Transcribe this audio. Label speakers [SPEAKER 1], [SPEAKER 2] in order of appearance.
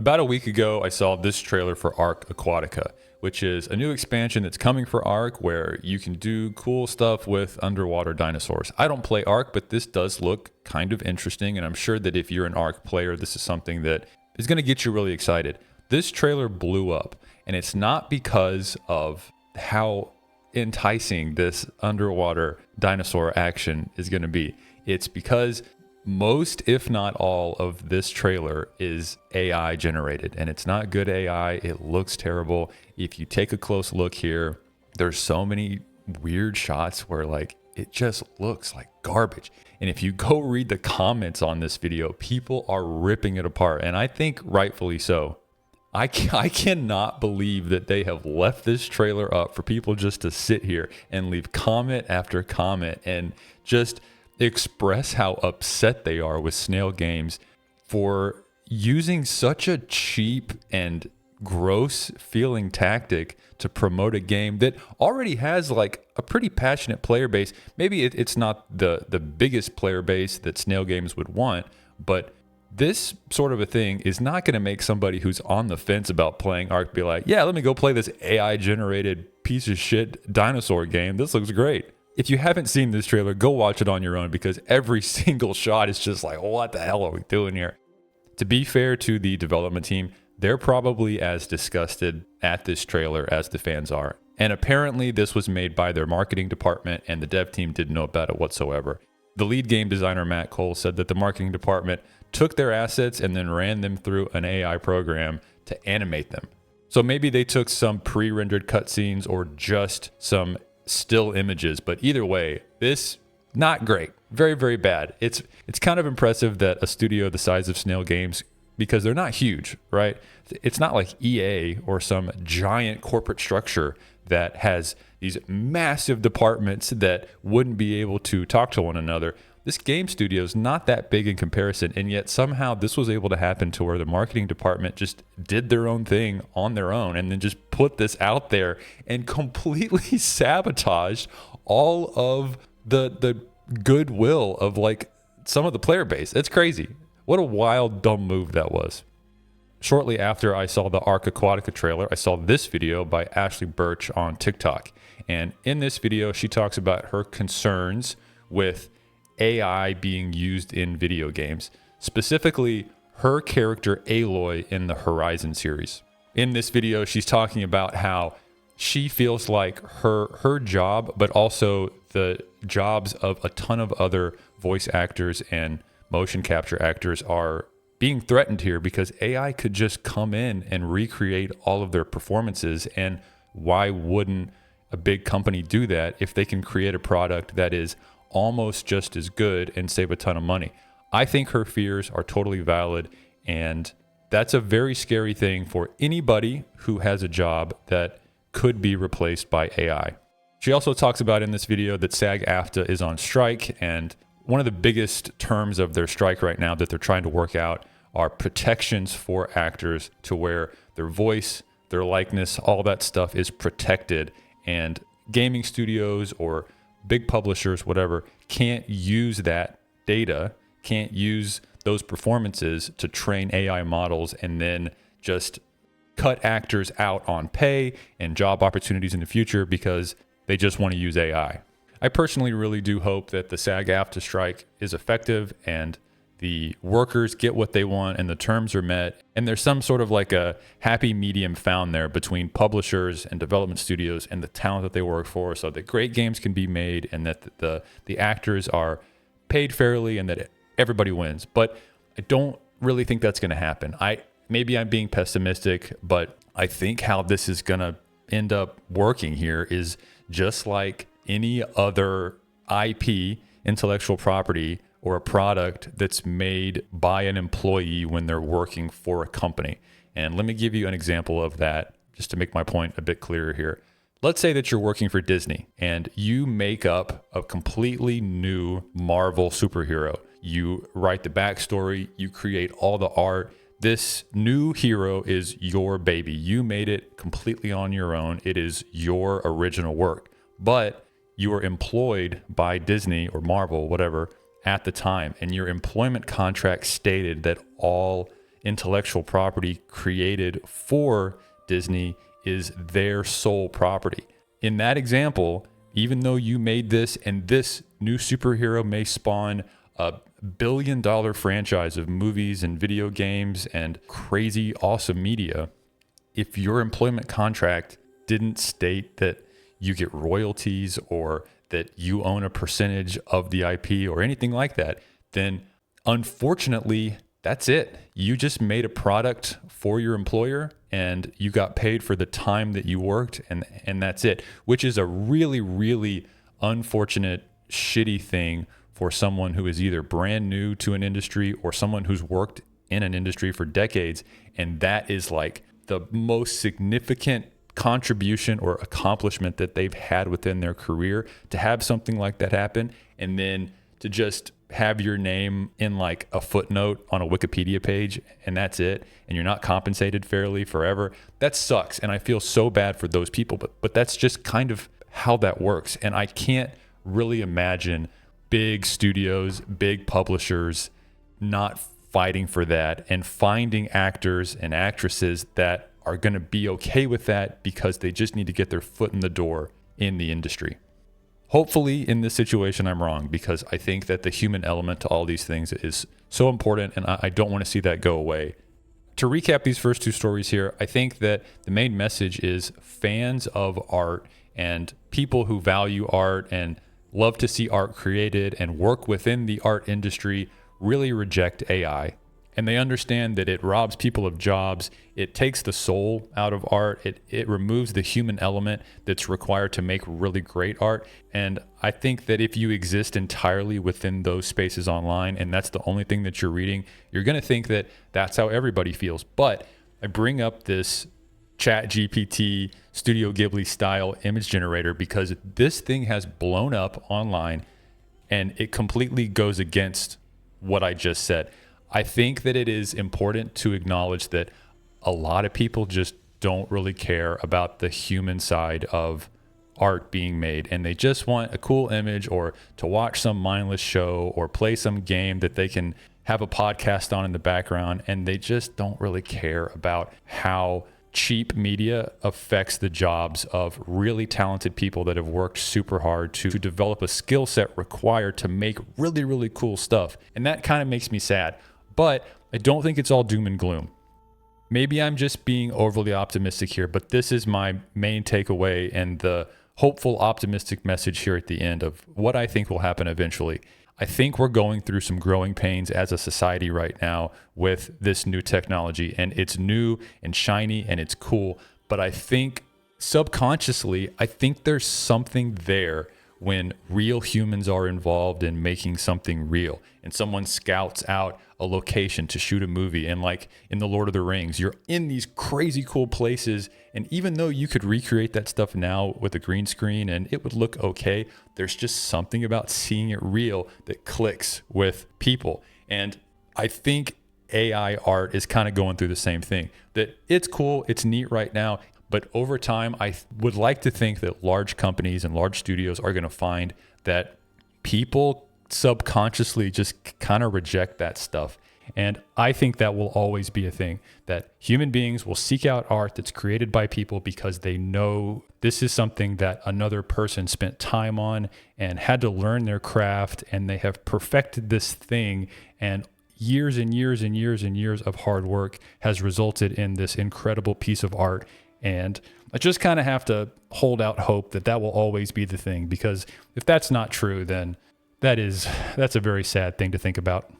[SPEAKER 1] About a week ago, I saw this trailer for Ark Aquatica, which is a new expansion that's coming for Ark where you can do cool stuff with underwater dinosaurs. I don't play Ark, but this does look kind of interesting, and I'm sure that if you're an Ark player, this is something that is going to get you really excited. This trailer blew up, and it's not because of how enticing this underwater dinosaur action is going to be. It's because most, if not all, of this trailer is AI generated, and it's not good AI. It looks terrible. If you take a close look here, there's so many weird shots where like it just looks like garbage. And if you go read the comments on this video, people are ripping it apart, and I think rightfully so. I cannot believe that they have left this trailer up for people just to sit here and leave comment after comment and just express how upset they are with Snail Games for using such a cheap and gross feeling tactic to promote a game that already has like a pretty passionate player base. Maybe it's not the biggest player base that Snail Games would want, but this sort of a thing is not going to make somebody who's on the fence about playing Ark be like, yeah, let me go play this AI generated piece of shit dinosaur game. This looks great. If you haven't seen this trailer, go watch it on your own because every single shot is just like, what the hell are we doing here? To be fair to the development team, they're probably as disgusted at this trailer as the fans are. And apparently this was made by their marketing department and the dev team didn't know about it whatsoever. The lead game designer, Matt Cole, said that the marketing department took their assets and then ran them through an AI program to animate them. So maybe they took some pre-rendered cutscenes or just some still images, but either way, this not great. Very, very bad. It's kind of impressive that a studio the size of Snail Games, because they're not huge, right? It's not like EA or some giant corporate structure that has these massive departments that wouldn't be able to talk to one another. This game studio is not that big in comparison, and yet somehow this was able to happen to where the marketing department just did their own thing on their own and then just put this out there and completely sabotaged all of the goodwill of like some of the player base. It's crazy. What a wild, dumb move that was. Shortly after I saw the Ark Aquatica trailer, I saw this video by Ashley Burch on TikTok. And in this video, she talks about her concerns with AI being used in video games, specifically her character Aloy in the Horizon series. In this video, she's talking about how she feels like her job, but also the jobs of a ton of other voice actors and motion capture actors are being threatened here because AI could just come in and recreate all of their performances. And why wouldn't a big company do that if they can create a product that is almost just as good and save a ton of money? I think her fears are totally valid, and that's a very scary thing for anybody who has a job that could be replaced by AI. She also talks about in this video that SAG-AFTRA is on strike, and one of the biggest terms of their strike right now that they're trying to work out are protections for actors to where their voice, their likeness, all that stuff is protected, and gaming studios or big publishers, whatever, can't use that data, can't use those performances to train AI models and then just cut actors out on pay and job opportunities in the future because they just want to use AI. I personally really do hope that the SAG-AFTRA strike is effective and the workers get what they want and the terms are met, and there's some sort of like a happy medium found there between publishers and development studios and the talent that they work for, so that great games can be made and that the actors are paid fairly and that everybody wins. But I don't really think that's going to happen. Maybe I'm being pessimistic, but I think how this is going to end up working here is just like any other IP, intellectual property, or a product that's made by an employee when they're working for a company. And let me give you an example of that just to make my point a bit clearer here. Let's say that you're working for Disney and you make up a completely new Marvel superhero. You write the backstory, you create all the art. This new hero is your baby. You made it completely on your own. It is your original work. But you are employed by Disney or Marvel, whatever, at the time, and your employment contract stated that all intellectual property created for Disney is their sole property. In that example, even though you made this and this new superhero may spawn a billion-dollar franchise of movies and video games and crazy awesome media, if your employment contract didn't state that you get royalties or that you own a percentage of the IP or anything like that, then unfortunately, that's it. You just made a product for your employer and you got paid for the time that you worked, and that's it, which is a really, really unfortunate, shitty thing for someone who is either brand new to an industry or someone who's worked in an industry for decades. And that is like the most significant contribution or accomplishment that they've had within their career, to have something like that happen and then to just have your name in like a footnote on a Wikipedia page and that's it, and you're not compensated fairly forever. That sucks, and I feel so bad for those people, but that's just kind of how that works. And I can't really imagine big studios, big publishers not fighting for that and finding actors and actresses that are going to be okay with that because they just need to get their foot in the door in the industry. Hopefully in this situation, I'm wrong, because I think that the human element to all these things is so important, and I don't want to see that go away. To recap these first two stories here, I think that the main message is fans of art and people who value art and love to see art created and work within the art industry really reject AI. And they understand that it robs people of jobs. It takes the soul out of art. It removes the human element that's required to make really great art. And I think that if you exist entirely within those spaces online and that's the only thing that you're reading, you're going to think that that's how everybody feels. But I bring up this ChatGPT Studio Ghibli style image generator because this thing has blown up online and it completely goes against what I just said. I think that it is important to acknowledge that a lot of people just don't really care about the human side of art being made, and they just want a cool image or to watch some mindless show or play some game that they can have a podcast on in the background, and they just don't really care about how cheap media affects the jobs of really talented people that have worked super hard to develop a skill set required to make really, really cool stuff. And that kind of makes me sad. But I don't think it's all doom and gloom. Maybe I'm just being overly optimistic here, but this is my main takeaway and the hopeful, optimistic message here at the end of what I think will happen eventually. I think we're going through some growing pains as a society right now with this new technology, and it's new and shiny and it's cool. But I think subconsciously, I think there's something there when real humans are involved in making something real and someone scouts out a location to shoot a movie. And like in The Lord of the Rings, you're in these crazy cool places. And even though you could recreate that stuff now with a green screen and it would look okay, there's just something about seeing it real that clicks with people. And I think AI art is kind of going through the same thing, that it's cool, it's neat right now. But over time, I would like to think that large companies and large studios are going to find that people subconsciously just kind of reject that stuff. And I think that will always be a thing, that human beings will seek out art that's created by people because they know this is something that another person spent time on and had to learn their craft, and they have perfected this thing, and years and years and years and years of hard work has resulted in this incredible piece of art. And I just kind of have to hold out hope that that will always be the thing, because if that's not true, then that's a very sad thing to think about.